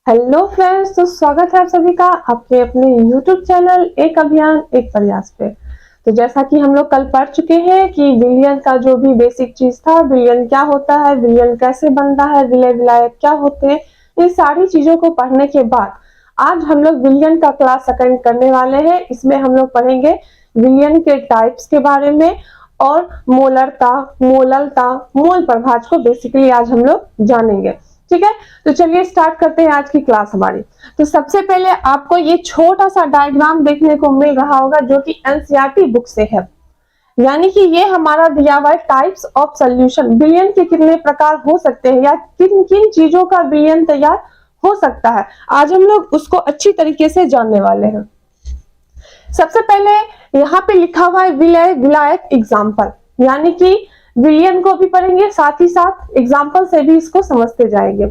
Hello friends, तो स्वागत है आप सभी का आपके अपने YouTube चैनल एक अभियान एक प्रयास पे। तो जैसा कि हम लोग कल पढ़ चुके हैं कि विलयन का जो भी बेसिक चीज था, विलयन क्या होता है, विलयन कैसे बनता है, विलय विलायक क्या होते हैं, इन सारी चीजों को पढ़ने के बाद आज हम लोग विलयन का क्लास अटेंड करने वाले हैं। इसमें हम लोग पढ़ेंगे विलयन के टाइप्स के बारे में और मोलरता, मोललता, मोल प्रभाज को बेसिकली आज हम लोग जानेंगे। ठीक है, तो चलिए स्टार्ट करते हैं आज की क्लास हमारी। तो सबसे पहले आपको ये छोटा सा डायग्राम देखने को मिल रहा होगा जो कि एनसीईआरटी बुक से है, यानी कि ये हमारा दिया हुआ है टाइप्स ऑफ सॉल्यूशन, विलयन के कितने प्रकार हो सकते हैं या किन किन चीजों का विलयन तैयार हो सकता है। आज हम लोग उसको अच्छी तरीके से जानने वाले हैं। सबसे पहले यहाँ पे लिखा हुआ है विलय विलायक एग्जाम्पल, यानी कि विलयन को भी पढ़ेंगे साथ ही साथ एग्जाम्पल से भी इसको समझते जाएंगे।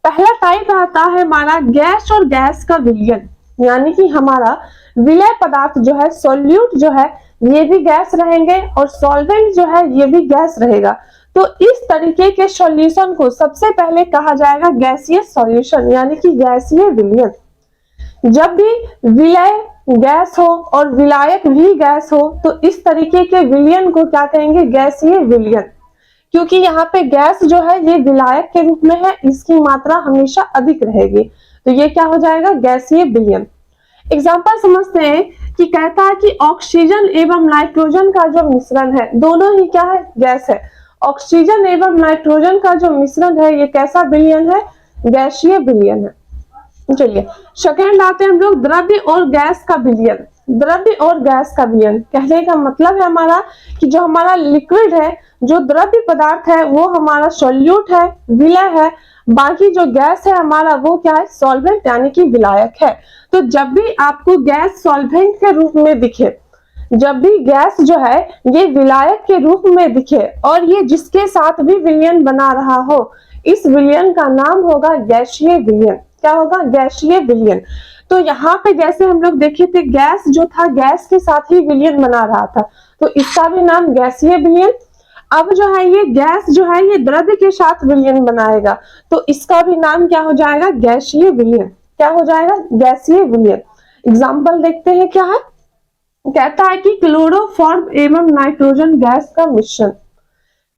पहला टाइप आता है हमारा गैस और गैस का विलयन, यानी कि हमारा विलय पदार्थ जो है, सॉल्यूट जो है, ये भी गैस रहेंगे और सॉल्वेंट जो है ये भी गैस रहेगा। तो इस तरीके के सॉल्यूशन को सबसे पहले कहा जाएगा गैसीय सॉल्यूशन, यानी कि गैसीय विलयन। जब भी विलय गैस हो और विलायक भी गैस हो तो इस तरीके के विलयन को क्या कहेंगे, गैसीय विलयन। क्योंकि यहाँ पे गैस जो है ये विलायक के रूप में है, इसकी मात्रा हमेशा अधिक रहेगी, तो ये क्या हो जाएगा, गैसीय विलयन। एग्जाम्पल समझते हैं कि कहता है कि ऑक्सीजन एवं नाइट्रोजन का जो मिश्रण है, दोनों ही क्या है, गैस है। ऑक्सीजन एवं नाइट्रोजन का जो मिश्रण है ये कैसा विलयन है, गैसीय विलयन है। चलिए सेकेंड आते हैं हम लोग द्रव्य और गैस का विलयन। द्रव्य और गैस का विलयन कहने का मतलब है हमारा कि जो हमारा लिक्विड है, जो द्रव्य पदार्थ है वो हमारा सॉल्यूट है, विलय है, बाकी जो गैस है हमारा वो क्या है, सॉल्वेंट यानी कि विलायक है। तो जब भी आपको गैस सॉल्वेंट के रूप में दिखे, जब भी गैस जो है ये विलायक के रूप में दिखे और ये जिसके साथ भी विलयन बना रहा हो, इस विलयन का नाम होगा गैसीय विलयन। क्या होगा, गैसीय विलयन। तो यहाँ पे जैसे हम लोग देखे थे, गैस जो था गैस के साथ ही विलयन बना रहा था, तो इसका भी नाम गैसीय विलयन। अब जो है ये गैस जो है ये द्रव्य के साथ विलयन बनाएगा, तो इसका भी नाम क्या हो जाएगा, गैसीय विलयन। क्या हो जाएगा, गैसीय विलयन। एग्जाम्पल देखते हैं क्या है, कहता है कि क्लोरोफॉर्म एवं नाइट्रोजन गैस का मिश्रण।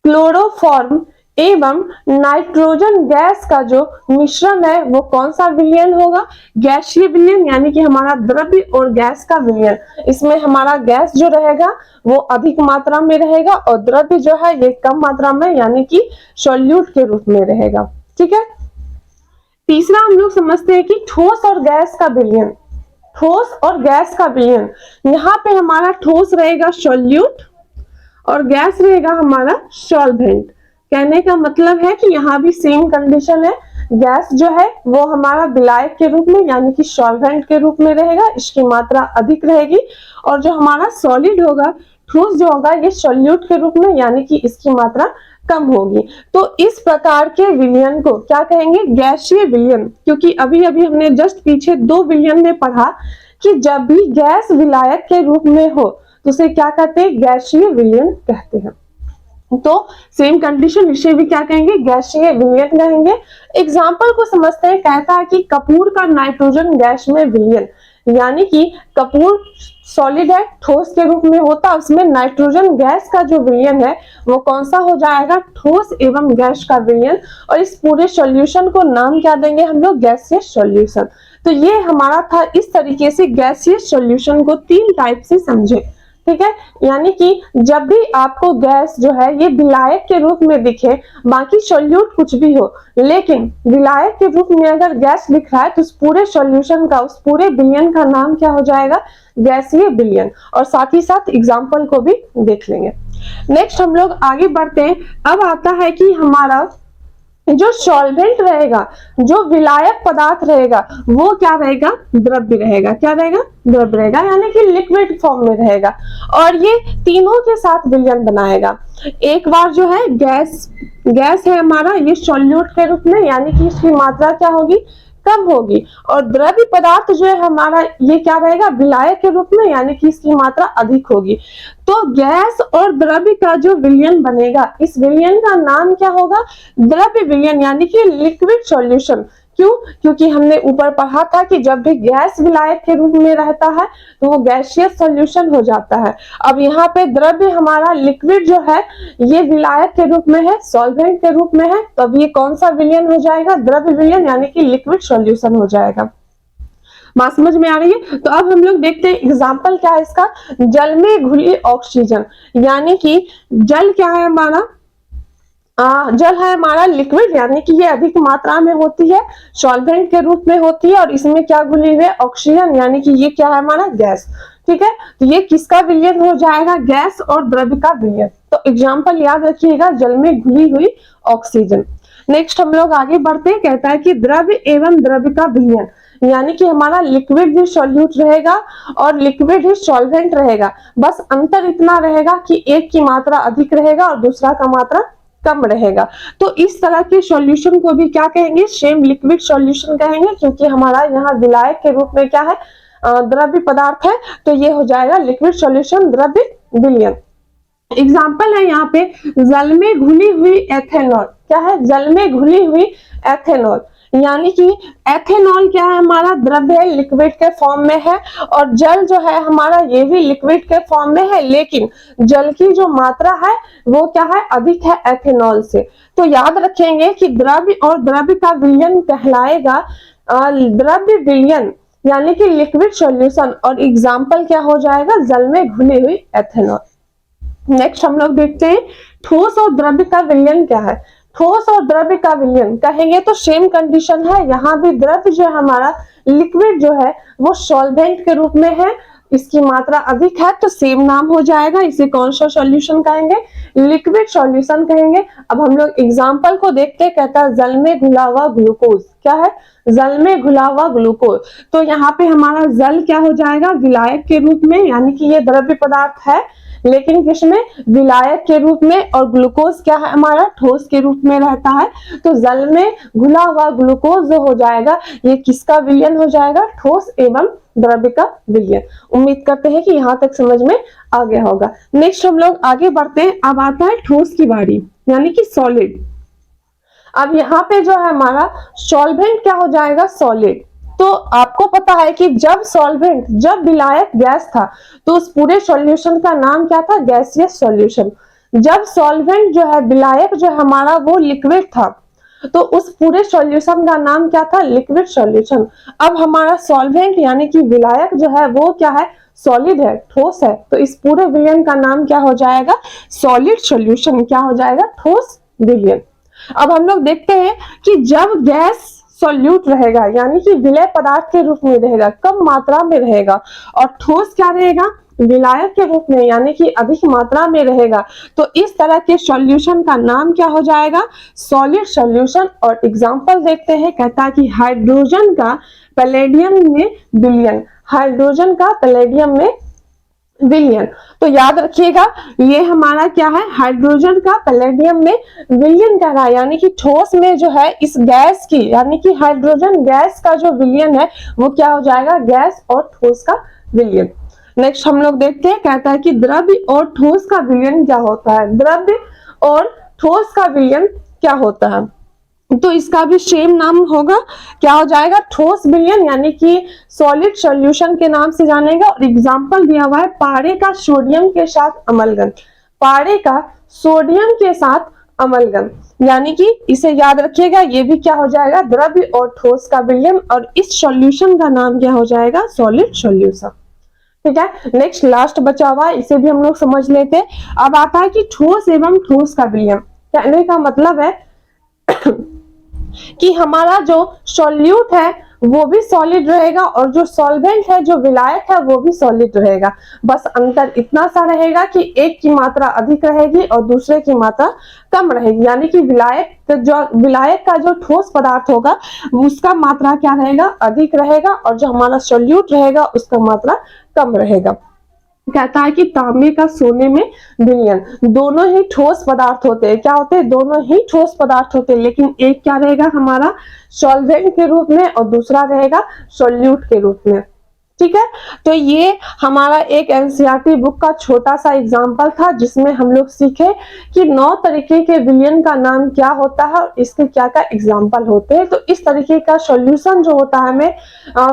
क्लोरोफॉर्म एवं नाइट्रोजन गैस का जो मिश्रण है वो कौन सा विलयन होगा, गैसीय विलयन, यानी कि हमारा द्रव्य और गैस का विलयन। इसमें हमारा गैस जो रहेगा वो अधिक मात्रा में रहेगा और द्रव्य जो है ये कम मात्रा में, यानी कि सॉल्यूट के रूप में रहेगा। ठीक है, तीसरा हम लोग समझते हैं कि ठोस और गैस का विलयन। ठोस और गैस का विलयन, यहाँ पे हमारा ठोस रहेगा सॉल्यूट और गैस रहेगा हमारा सॉल्वेंट। कहने का मतलब है कि यहाँ भी सेम कंडीशन है, गैस जो है वो हमारा विलायक के रूप में यानी कि सॉल्वेंट के रूप में रहेगा, इसकी मात्रा अधिक रहेगी, और जो हमारा सॉलिड होगा, ठोस जो होगा, ये सॉल्यूट के रूप में यानी कि इसकी मात्रा कम होगी। तो इस प्रकार के विलयन को क्या कहेंगे, गैसीय विलयन। क्योंकि अभी अभी हमने जस्ट पीछे दो विलयन में पढ़ा कि जब भी गैस विलायक के रूप में हो तो उसे क्या कहते हैं, गैसीय विलयन कहते हैं। तो सेम कंडीशन, इसे भी क्या कहेंगे, गैसीय विलयन कहेंगे। एग्जाम्पल को समझते हैं, कहता है कि कपूर का नाइट्रोजन गैस में विलयन, यानी कि कपूर सॉलिड है, ठोस के रूप में होता, उसमें नाइट्रोजन गैस का जो विलयन है वो कौन सा हो जाएगा, ठोस एवं गैस का विलयन। और इस पूरे सॉल्यूशन को नाम क्या देंगे हम लोग, गैसीय सॉल्यूशन। तो ये हमारा था, इस तरीके से गैसीय सॉल्यूशन को तीन टाइप से समझे। ठीक है, यानी कि जब भी आपको गैस जो है ये विलायक के रूप में दिखे, बाकी सॉल्यूट कुछ भी हो, लेकिन विलायक के रूप में अगर गैस दिख रहा है तो उस पूरे सॉल्यूशन का, उस पूरे विलयन का नाम क्या हो जाएगा, गैसीय विलयन। और साथ ही साथ एग्जाम्पल को भी देख लेंगे। नेक्स्ट हम लोग आगे बढ़ते हैं। अब आता है कि हमारा जो सॉल्वेंट रहेगा, जो विलायक पदार्थ रहेगा वो क्या रहेगा, द्रव्य रहेगा। क्या रहेगा, द्रव्य रहेगा, यानी कि लिक्विड फॉर्म में रहेगा और ये तीनों के साथ विलयन बनाएगा। एक बार जो है गैस है हमारा, ये सॉल्यूट के रूप में, यानी कि इसकी मात्रा क्या होगी, कम होगी, और द्रव्य पदार्थ जो है हमारा ये क्या रहेगा, विलायक के रूप में, यानी कि इसकी मात्रा अधिक होगी। तो गैस और द्रव्य का जो विलयन बनेगा, इस विलयन का नाम क्या होगा, द्रव्य विलयन, यानी कि लिक्विड सॉल्यूशन। क्यों? क्योंकि हमने ऊपर पढ़ा था कि जब भी गैस विलायक के रूप में रहता है तो वो गैसियस सॉल्यूशन हो जाता है। अब यहाँ पे द्रव्य हमारा लिक्विड जो है ये विलायक के रूप में है, सॉल्वेंट के रूप में है, तो अब ये कौन सा विलयन हो जाएगा? द्रव्य विलयन, यानी कि लिक्विड सॉल्यूशन हो जाएगा। बात समझ में आ रही है? तो अब हम लोग देखते हैं एग्जाम्पल क्या है इसका। जल में घुली ऑक्सीजन, यानी कि जल क्या है हमारा? जल है हमारा लिक्विड, यानी कि ये अधिक मात्रा में होती है, सॉल्वेंट के रूप में होती है, और इसमें क्या घुली हुई है? ऑक्सीजन, यानी कि ये क्या है हमारा? गैस। ठीक है, तो ये किसका विलयन हो जाएगा? गैस और द्रव्य का विलयन। तो एग्जाम्पल याद रखिएगा, जल में घुली हुई ऑक्सीजन। नेक्स्ट हम लोग आगे बढ़ते हैं, कहता है कि द्रव्य एवं द्रव्य का विलयन, यानी कि हमारा लिक्विड भी सॉल्यूट रहेगा और लिक्विड ही सॉल्वेंट रहेगा, बस अंतर इतना रहेगा कि एक की मात्रा अधिक रहेगा और दूसरा का मात्रा कम रहेगा। तो इस तरह के सॉल्यूशन को भी क्या कहेंगे? सेम लिक्विड सॉल्यूशन कहेंगे, क्योंकि हमारा यहाँ विलायक के रूप में क्या है? द्रव्य पदार्थ है, तो ये हो जाएगा लिक्विड सॉल्यूशन द्रव्य विलयन। एग्जाम्पल है यहाँ पे जल में घुली हुई एथेनॉल। क्या है? जल में घुली हुई एथेनॉल, यानी कि एथेनॉल क्या है हमारा? द्रव्य है, लिक्विड के फॉर्म में है, और जल जो है हमारा ये भी लिक्विड के फॉर्म में है, लेकिन जल की जो मात्रा है वो क्या है? अधिक है एथेनॉल से। तो याद रखेंगे कि द्रव्य और द्रव्य का विलयन कहलाएगा द्रव्य विलयन, यानी कि लिक्विड सॉल्यूशन, और एग्जाम्पल क्या हो जाएगा? जल में घुली हुई एथेनॉल। नेक्स्ट हम लोग देखते हैं ठोस और द्रव्य का विलयन क्या है। ठोस और द्रव्य का विलयन कहेंगे तो सेम कंडीशन है, यहाँ भी द्रव्य जो है हमारा लिक्विड जो है वो सॉल्वेंट के रूप में है, इसकी मात्रा अधिक है, तो सेम नाम हो जाएगा। इसे कौन सा सॉल्यूशन कहेंगे? लिक्विड सॉल्यूशन कहेंगे। अब हम लोग एग्जांपल को देखते हैं, कहता है जल में घुला हुआ ग्लूकोज। क्या है? जल में घुला हुआ ग्लूकोज। तो यहाँ पे हमारा जल क्या हो जाएगा? विलायक के रूप में, यानी कि ये द्रव्य पदार्थ है लेकिन किसमें? विलायक के रूप में, और ग्लूकोज क्या है हमारा? ठोस के रूप में रहता है। तो जल में घुला हुआ ग्लूकोज जो हो जाएगा ये किसका विलयन हो जाएगा? ठोस एवं द्रव्य का विलयन। उम्मीद करते हैं कि यहाँ तक समझ में आ गया होगा। नेक्स्ट हम लोग आगे बढ़ते हैं, अब आता है ठोस की बारी, यानी कि सॉलिड। अब यहाँ पे जो है हमारा सॉल्वेंट क्या हो जाएगा? सॉलिड। तो आपको पता है कि जब विलायक गैस था तो उस पूरे सॉल्यूशन का नाम क्या था? Gaseous solution. जब सॉल्वेंट जो है विलायक जो हमारा वो लिक्विड था तो उस पूरे सॉल्यूशन का नाम क्या था? Liquid solution. अब हमारा सॉल्वेंट यानी कि विलायक जो है वो क्या है? सॉलिड है, ठोस है, तो इस पूरे विलयन का नाम क्या हो जाएगा? Solid solution. क्या हो जाएगा? ठोस विलयन। अब हम लोग देखते हैं कि जब गैस सॉल्यूट रहेगा, यानी कि विलय पदार्थ के रूप में रहेगा, कम मात्रा में रहेगा, और ठोस क्या रहेगा? विलायक के रूप में, यानी कि अधिक मात्रा में रहेगा, तो इस तरह के सॉल्यूशन का नाम क्या हो जाएगा? Solid solution. और एग्जांपल देखते हैं, कहता है कि हाइड्रोजन का पैलेडियम में विलयन, हाइड्रोजन का पैलेडियम में विलयन। तो याद रखिएगा ये हमारा क्या है? हाइड्रोजन का पैलेडियम में विलयन कह रहा है, यानी कि ठोस में जो है इस गैस की, यानी कि हाइड्रोजन गैस का जो विलयन है वो क्या हो जाएगा? गैस और ठोस का विलयन। नेक्स्ट हम लोग देखते हैं, कहता है कि द्रव्य और ठोस का विलयन क्या होता है? द्रव्य और ठोस का विलयन क्या होता है? तो इसका भी सेम नाम होगा, क्या हो जाएगा? ठोस विलयन, यानी कि सॉलिड सॉल्यूशन के नाम से जानेगा। और एग्जांपल दिया हुआ है पारे का सोडियम के साथ अम्लगन। पारे का सोडियम के साथ अम्लगन, यानी कि इसे याद रखिएगा, ये भी क्या हो जाएगा? द्रव्य और ठोस का विलयन, और इस सॉल्यूशन का नाम क्या हो जाएगा? Solid solution. ठीक है, नेक्स्ट लास्ट बचा हुआ है, इसे भी हम लोग समझ लेते हैं। अब आता है कि ठोस एवं ठोस का विलयन। कहने का मतलब है कि हमारा जो सॉल्यूट है वो भी सॉलिड रहेगा, और जो सॉल्वेंट है, जो विलायक है, वो भी सॉलिड रहेगा, बस अंतर इतना सा रहेगा कि एक की मात्रा अधिक रहेगी और दूसरे की मात्रा कम रहेगी। यानी कि विलायक का जो ठोस पदार्थ होगा उसका मात्रा क्या रहेगा? अधिक रहेगा, और जो हमारा सॉल्यूट रहेगा उसका मात्रा कम रहेगा। कहता है कि तांबे का सोने में विलयन। दोनों ही ठोस पदार्थ होते हैं। क्या होते हैं? दोनों ही ठोस पदार्थ होते हैं, लेकिन एक क्या रहेगा हमारा? सॉल्वेंट के रूप में, और दूसरा रहेगा सॉल्यूट के रूप में। ठीक है। तो ये हमारा एक एनसीईआरटी बुक का छोटा सा एग्जाम्पल था जिसमें हम लोग सीखे कि 9 तरीके के विलियन का नाम क्या होता है और इसके क्या क्या एग्जाम्पल होते हैं। तो इस तरीके का सॉल्यूशन जो होता है हमें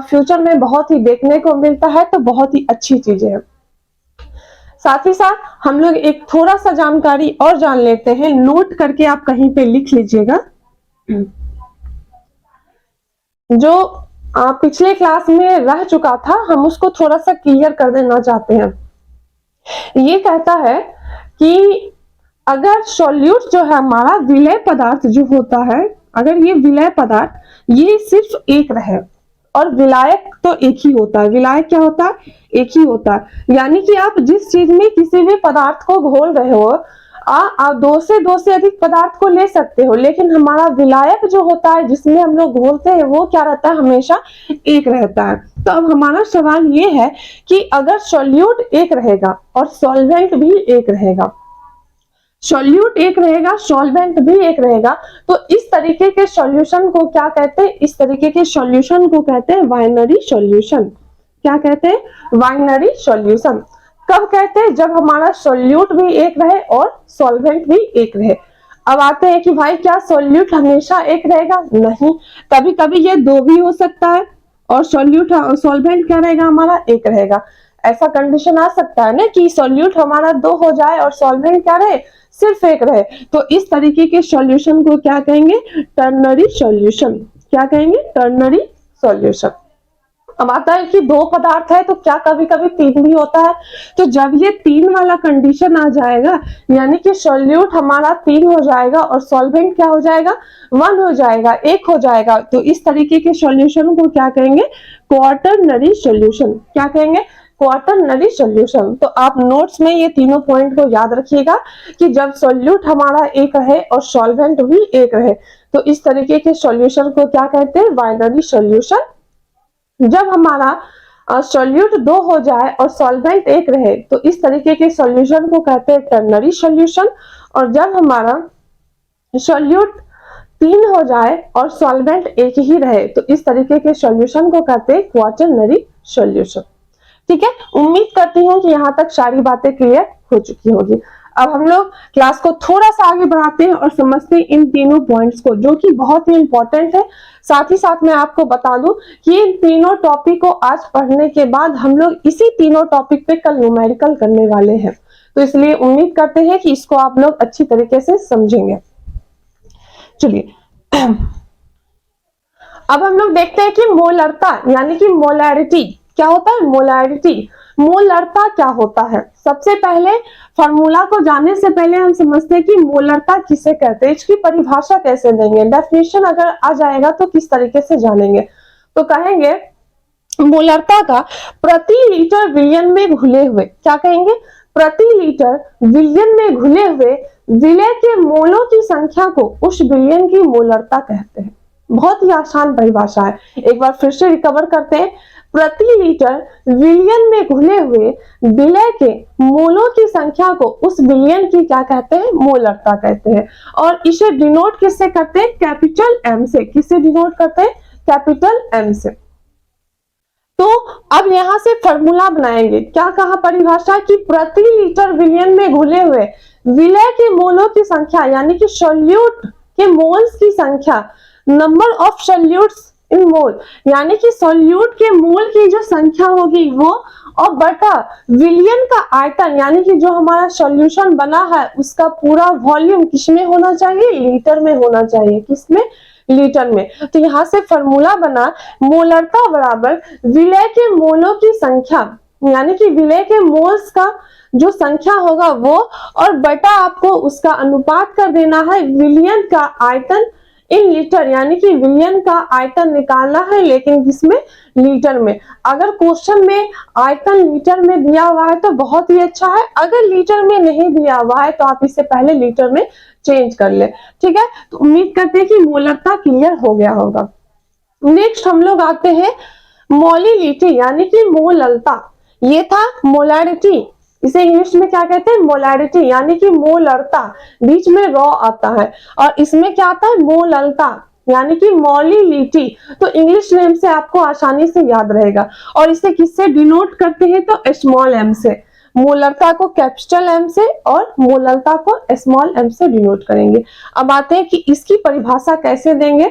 फ्यूचर में बहुत ही देखने को मिलता है, तो बहुत ही अच्छी चीजें हैं। साथ ही साथ हम लोग एक थोड़ा सा जानकारी और जान लेते हैं, नोट करके आप कहीं पे लिख लीजिएगा। जो पिछले क्लास में रह चुका था, हम उसको थोड़ा सा क्लियर कर देना चाहते हैं। ये कहता है कि अगर सॉल्यूट जो है हमारा विलय पदार्थ जो होता है, अगर ये विलय पदार्थ ये सिर्फ एक रहे, और विलायक तो एक ही होता है, विलायक क्या होता है, एक ही होता है। यानी कि आप जिस चीज में किसी भी पदार्थ को घोल रहे हो, आप दो से अधिक पदार्थ को ले सकते हो, लेकिन हमारा विलायक जो होता है जिसमें हम लोग घोलते हैं वो क्या रहता है, हमेशा एक रहता है। तो अब हमारा सवाल ये है कि अगर सॉल्यूट एक रहेगा और सॉल्वेंट भी एक रहेगा, सॉल्यूट एक रहेगा, सॉल्वेंट भी एक रहेगा, तो इस तरीके के सॉल्यूशन को क्या कहते हैं, इस तरीके के सॉल्यूशन को कहते हैं बाइनरी सॉल्यूशन। क्या कहते हैं, बाइनरी सॉल्यूशन। कब कहते हैं, जब हमारा सॉल्यूट भी एक रहे और सॉल्वेंट भी एक रहे। अब आते हैं कि भाई क्या सॉल्यूट हमेशा एक रहेगा, नहीं, कभी कभी ये दो भी हो सकता है और सॉल्यूट सॉल्वेंट क्या रहेगा, हमारा एक रहेगा। ऐसा कंडीशन आ सकता है ना कि सॉल्यूट हमारा दो हो जाए और सॉल्वेंट क्या रहे, सिर्फ एक रहे। तो इस तरीके के सॉल्यूशन को क्या कहेंगे, टर्नरी सॉल्यूशन। क्या कहेंगे, टर्नरी सॉल्यूशन। अब आता है कि दो पदार्थ है तो क्या कभी कभी तीन भी होता है। तो जब ये तीन वाला कंडीशन आ जाएगा, यानी कि सॉल्यूट हमारा तीन हो जाएगा और सॉल्वेंट क्या हो जाएगा, वन हो जाएगा, एक हो जाएगा, तो इस तरीके के सॉल्यूशन को क्या कहेंगे, क्वाटरनरी सॉल्यूशन। क्या कहेंगे, क्वाटरनरी सॉल्यूशन। तो आप नोट्स में ये तीनों पॉइंट को याद रखिएगा कि जब सॉल्यूट हमारा एक रहे और सॉल्वेंट भी एक रहे, तो इस तरीके के सॉल्यूशन को क्या कहते हैं, बाइनरी सॉल्यूशन। जब हमारा सॉल्यूट दो हो जाए और सॉल्वेंट एक रहे, तो इस तरीके के सॉल्यूशन को कहते हैं टर्नरी सॉल्यूशन। और जब हमारा सॉल्यूट तीन हो जाए और सॉल्वेंट एक ही रहे, तो इस तरीके के सॉल्यूशन को कहते हैं क्वाटरनरी सॉल्यूशन। ठीक है, उम्मीद करती हूँ कि यहाँ तक सारी बातें क्लियर हो चुकी होगी। अब हम लोग क्लास को थोड़ा सा आगे बढ़ाते हैं और समझते हैं इन तीनों पॉइंट्स को, जो कि बहुत ही इंपॉर्टेंट है। साथ ही साथ मैं आपको बता दूं कि इन तीनों टॉपिक को आज पढ़ने के बाद हम लोग इसी तीनों टॉपिक पे कल न्यूमेरिकल करने वाले हैं, तो इसलिए उम्मीद करते हैं कि इसको आप लोग अच्छी तरीके से समझेंगे। चलिए अब हम लोग देखते हैं कि मोलरता यानी कि मोलैरिटी क्या होता है, मोलैरिटी, मोलरता क्या होता है। सबसे पहले फॉर्मूला को जानने से पहले हम समझते हैं कि मोलरता किसे कहते हैं, इसकी परिभाषा कैसे देंगे, डेफिनेशन अगर आ जाएगा तो किस तरीके से जानेंगे। तो कहेंगे मोलरता का प्रति लीटर विलयन में घुले हुए, क्या कहेंगे, प्रति लीटर विलयन में घुले हुए विलय के मोलों की संख्या को उस विलयन की मोलरता कहते हैं। बहुत ही आसान परिभाषा है, एक बार फिर से रिकवर करते हैं। प्रति लीटर विलयन में घुले हुए विलय के मोलों की संख्या को उस विलयन की क्या कहते हैं, मोलरता कहते हैं। और इसे डिनोट किससे करते हैं, कैपिटल एम से। किससे डिनोट करते हैं, कैपिटल एम से। तो अब यहां से फॉर्मूला बनाएंगे, क्या कहा परिभाषा की, प्रति लीटर विलयन में घुले हुए विलय के मोलों की संख्या यानी कि सॉल्यूट के मोल्स की संख्या, नंबर ऑफ सॉल्यूट्स इन मोल, यानी कि सॉल्यूट के मोल की जो संख्या होगी वो, और बटा विलयन का आयतन यानी कि जो हमारा सॉल्यूशन बना है उसका पूरा वॉल्यूम किसमें होना चाहिए, लीटर में होना चाहिए। किसमें, लीटर में। तो यहां से फॉर्मूला बना मोलरता बराबर विलय के मोलों की संख्या यानी कि विलय के मोल्स का जो संख्या होगा वो, और बटा आपको उसका अनुपात कर देना है विलयन का आयतन इन लीटर, यानी कि विलयन का आयतन निकालना है, लेकिन किसमें, लीटर में। अगर क्वेश्चन में आयतन लीटर में दिया हुआ है तो बहुत ही अच्छा है, अगर लीटर में नहीं दिया हुआ है तो आप इससे पहले लीटर में चेंज कर ले। ठीक है, तो उम्मीद करते हैं कि मोलरता क्लियर हो गया होगा। नेक्स्ट हम लोग आते हैं मोलिलिटी यानी कि मोललता। ये था मोलैरिटी, इसे इंग्लिश में क्या कहते हैं, मोलैरिटी यानी कि मोलरता, बीच में रॉ आता है, और इसमें क्या आता है, मोललता। यानी कि मोलिलिटी। तो इंग्लिश नेम से आपको आसानी से याद रहेगा। और इसे किससे डिनोट करते हैं? तो स्मॉल एम से। मोलरता को कैपिटल एम से और मोलरता को स्मॉल एम से डिनोट करेंगे। अब आते हैं कि इसकी परिभाषा कैसे देंगे।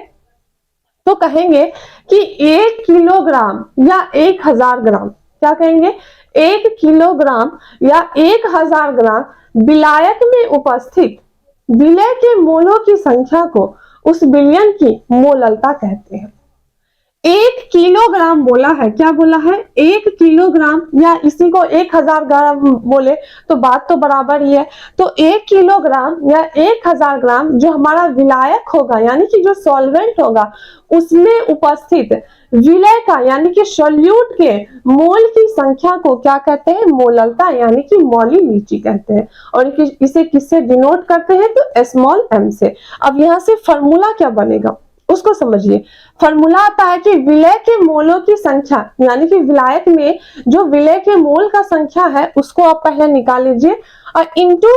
तो कहेंगे कि 1 किलोग्राम या 1000 ग्राम, क्या कहेंगे? 1 किलोग्राम या 1000 ग्राम विलायक में उपस्थित विलय के मोलों की संख्या को उस विलयन की मोललता कहते हैं। 1 किलोग्राम बोला है, क्या बोला है? 1 किलोग्राम, या इसी को 1000 ग्राम बोले तो बात तो बराबर ही है। तो 1 किलोग्राम या 1000 ग्राम जो हमारा विलायक होगा, यानी कि जो सॉल्वेंट होगा, उसमें उपस्थित विलय का यानी कि सॉल्यूट के मोल की संख्या को क्या कहते हैं? मोललता यानी कि मोलिलिटी कहते हैं। और इसे किससे डिनोट करते हैं? तो स्मॉल एम से। अब यहाँ से फॉर्मूला क्या बनेगा उसको समझिए। फॉर्मूला आता है कि विलय के मोलों की संख्या, यानी कि विलायक में जो विलय के मोल का संख्या है उसको आप पहले निकाल लीजिए, और इंटू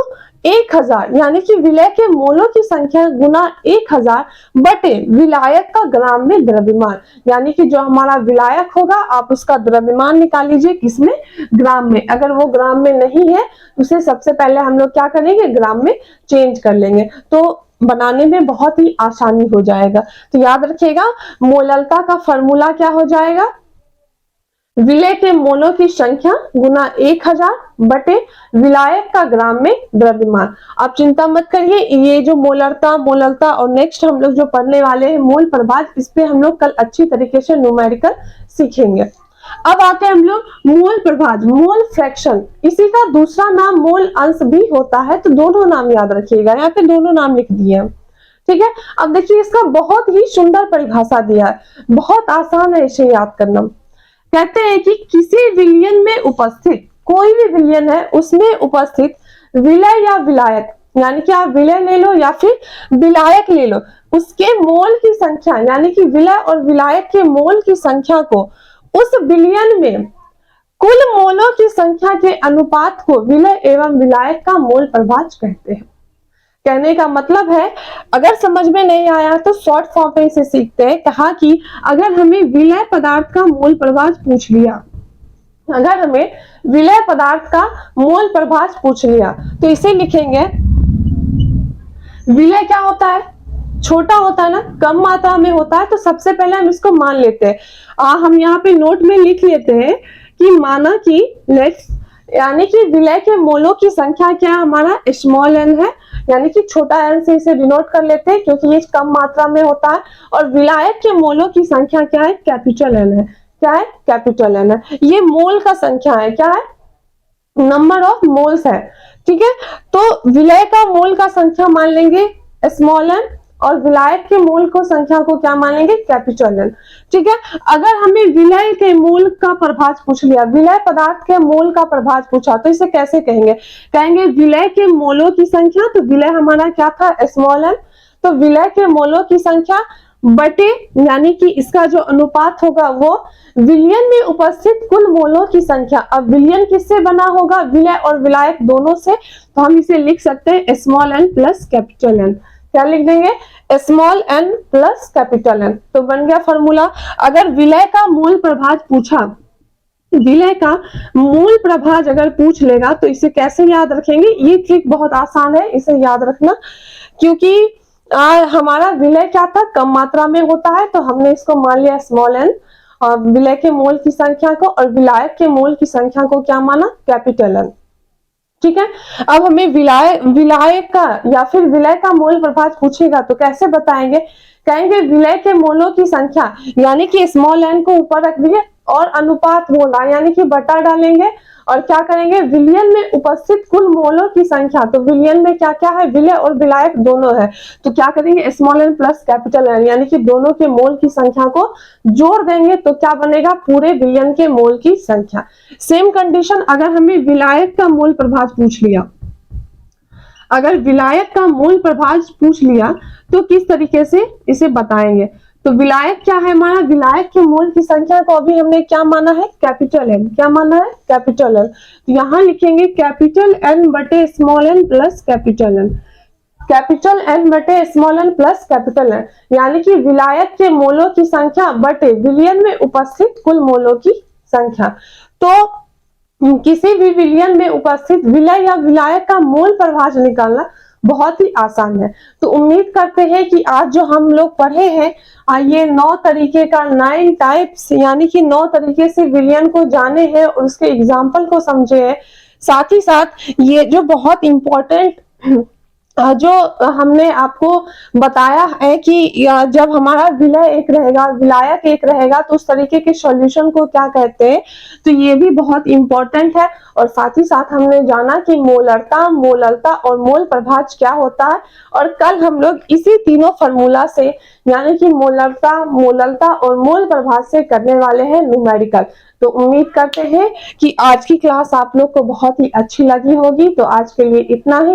1000 यानी कि विलय के मोलों की संख्या गुना 1000 बटे विलायक का ग्राम में द्रव्यमान। यानी कि जो हमारा विलायक होगा आप उसका द्रव्यमान निकाल लीजिए, किसमें? ग्राम में। अगर वो ग्राम में नहीं है उसे सबसे पहले हम लोग क्या करेंगे? ग्राम में चेंज कर लेंगे, तो बनाने में बहुत ही आसानी हो जाएगा। तो याद रखिएगा, मोललता का फॉर्मूला क्या हो जाएगा? विलय के मोलों की संख्या गुना 1000 बटे विलायक का ग्राम में द्रव्यमान। आप चिंता मत करिए, ये जो मोललता और नेक्स्ट हम लोग जो पढ़ने वाले हैं मोल प्रभाज, इस पे हम लोग कल अच्छी तरीके से न्यूमेरिकल सीखेंगे। अब आते हैं हम लोग मोल प्रभाज, मोल फ्रैक्शन। इसी का दूसरा नाम मोल अंश भी होता है, तो दोनों नाम याद रखिएगा। यहाँ पे दोनों नाम लिख दिए हैं, ठीक है। अब देखिए इसका बहुत ही सुंदर परिभाषा दिया है, बहुत आसान है इसे याद करना। कहते हैं कि किसी विलयन में उपस्थित, कोई भी विलयन है उसमें उपस्थित विलय या विलायक, यानी कि आप विलय ले लो या फिर विलायक ले लो, उसके मोल की संख्या यानी कि विलय और विलायक के मोल की संख्या को उस विलयन में कुल मोलों की संख्या के अनुपात को विलय एवं विलायक का मोल प्रभाज कहते हैं। कहने का मतलब है, अगर समझ में नहीं आया तो शॉर्ट फॉर्म में इसे सीखते हैं। कहा कि अगर हमें विलय पदार्थ का मोल प्रभाज पूछ लिया, अगर हमें विलय पदार्थ का मोल प्रभाज पूछ लिया तो इसे लिखेंगे, विलय क्या होता है? छोटा होता है ना, कम मात्रा में होता है, तो सबसे पहले हम इसको मान लेते हैं। हम यहाँ पे नोट में लिख लेते हैं कि माना कि लेट्स, यानी कि विलय के मोलों की संख्या क्या हमारा स्मॉल एन है, यानी कि छोटा एन से इसे डिनोट कर लेते हैं क्योंकि ये कम मात्रा में होता है। और विलायक के मोलों की संख्या क्या है? कैपिटल एन है। क्या है? कैपिटल एन है। ये मोल का संख्या है, क्या है? नंबर ऑफ मोल्स है, ठीक है। तो विलय का मोल का संख्या मान लेंगे स्मॉल एन, और विलायक के मोल को संख्या को क्या मान लेंगे? कैपिटल एन, ठीक है। अगर हमें विलय के मोल का प्रभाज पूछ लिया, विलय पदार्थ के मोल का प्रभाज पूछा, तो इसे कैसे कहेंगे? कहेंगे विलय के मोलों की संख्या, तो विलय हमारा क्या था? स्मॉल एन, तो विलय के मोलों की संख्या बटे, यानी कि इसका जो अनुपात होगा वो विलयन में उपस्थित कुल मोलों की संख्या। अब विलयन किससे बना होगा? विलय और विलायक दोनों से, तो हम इसे लिख सकते हैं small N plus capital N. क्या लिख देंगे? Small N plus capital N. तो बन गया फॉर्मूला। अगर विलय का मूल प्रभाज पूछा, विलय का मूल प्रभाज अगर पूछ लेगा तो इसे कैसे याद रखेंगे? ये ट्रिक बहुत आसान है, इसे याद रखना, क्योंकि हमारा विलय क्या था? कम मात्रा में होता है, तो हमने इसको मान लिया स्मॉल एन, और विलय के मोल की संख्या को और विलायक के मोल की संख्या को क्या माना? कैपिटल एन, ठीक है। अब हमें विलायक का या फिर विलय का मोल प्रभाज पूछेगा तो कैसे बताएंगे? कहेंगे विलय के मोलों की संख्या, यानी कि स्मॉल एन को ऊपर रख दिए और अनुपात होगा, यानी कि बटा डालेंगे, और क्या करेंगे? विलयन में उपस्थित कुल मोलों की संख्या, तो विलयन में क्या क्या है? विलय और विलायक दोनों है, तो क्या करेंगे? Small N plus capital N, यानी कि दोनों के मोल की संख्या को जोड़ देंगे तो क्या बनेगा? पूरे विलयन के मोल की संख्या। सेम कंडीशन अगर हमें विलायक का मोल प्रभाज पूछ लिया, अगर विलायक का मोल प्रभाज पूछ लिया तो किस तरीके से इसे बताएंगे? तो विलायक क्या है हमारा? विलायक के मोल की संख्या को अभी हमने क्या माना है? Capital N. क्या माना है? Capital N. तो यहां लिखेंगे कैपिटल एन बटे small N plus capital N. Capital N बटे small N plus capital N, यानी कि विलायक के मोलों की संख्या बटे विलयन में उपस्थित कुल मोलों की संख्या। तो किसी भी विलयन में उपस्थित विलय या विलायक का मोल प्रभाज निकालना बहुत ही आसान है। तो उम्मीद करते हैं कि आज जो हम लोग पढ़े हैं ये 9 तरीके का 9 टाइप्स, यानी कि 9 तरीके से विलयन को जाने हैं और उसके एग्जाम्पल को समझे हैं। साथ ही साथ ये जो बहुत इंपॉर्टेंट जो हमने आपको बताया है कि जब हमारा विलय एक रहेगा, विलायक एक रहेगा, तो उस तरीके के सॉल्यूशन को क्या कहते हैं, तो ये भी बहुत इंपॉर्टेंट है। और साथ ही साथ हमने जाना कि मोलरता, मोललता और मोल प्रभाज क्या होता है। और कल हम लोग इसी तीनों फॉर्मूला से, यानी कि मोलरता, मोललता और मोल प्रभाज से करने वाले हैं न्यूमेरिकल। तो उम्मीद करते हैं कि आज की क्लास आप लोग को बहुत ही अच्छी लगी होगी। तो आज के लिए इतना ही।